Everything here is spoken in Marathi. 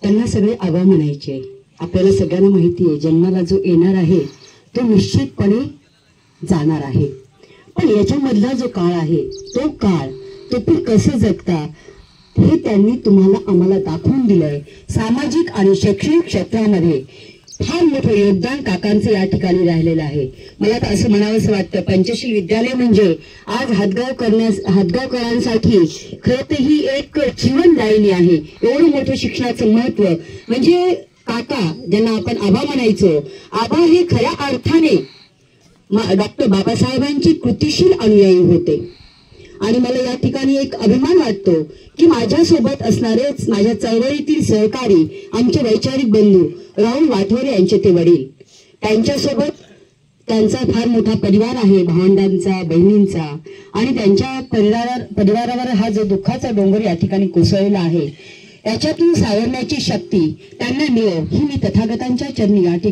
त्यांना सगळे आबा म्हणायचे. आपल्याला सगळ्यांना माहिती आहे जन्माला जो येणार आहे तो निश्चितपणे जाणार आहे. पण याच्यामधला जो काळ आहे तो काळ तुम्ही कसं जगता हे त्यांनी तुम्हाला आम्हाला दाखवून दिलंय. सामाजिक आणि शैक्षणिक क्षेत्रामध्ये फार मोठं योगदान काकांचं या ठिकाणी राहिलेलं आहे. मला तर असं म्हणावंसं वाटतं पंचशील विद्यालय म्हणजे आज हातगावकरांसाठी खरं तर ही एक जीवनदायिनी आहे. एवढं मोठं शिक्षणाचं महत्व म्हणजे काका ज्यांना आपण आबा म्हणायचो, आबा हे खऱ्या अर्थाने डॉक्टर बाबासाहेबांची कृतिशील अनुयायी होते. आणि मला या ठिकाणी एक अभिमान वाटतो की माझ्यासोबत असणारेच माझ्या चळवळीतील सहकारी आमचे वैचारिक बंधू राहुल वाठोरे यांचे ते वडील, त्यांच्यासोबत त्यांचा फार मोठा परिवार आहे, भावंडांचा, बहिणींचा. आणि त्यांच्या परिवारावर हा जो दुःखाचा डोंगर या ठिकाणी कोसळलेला आहे याच्यातून सावरण्याची शक्ती त्यांना मिळो ही मी तथागतांच्या चरणी या ठिकाणी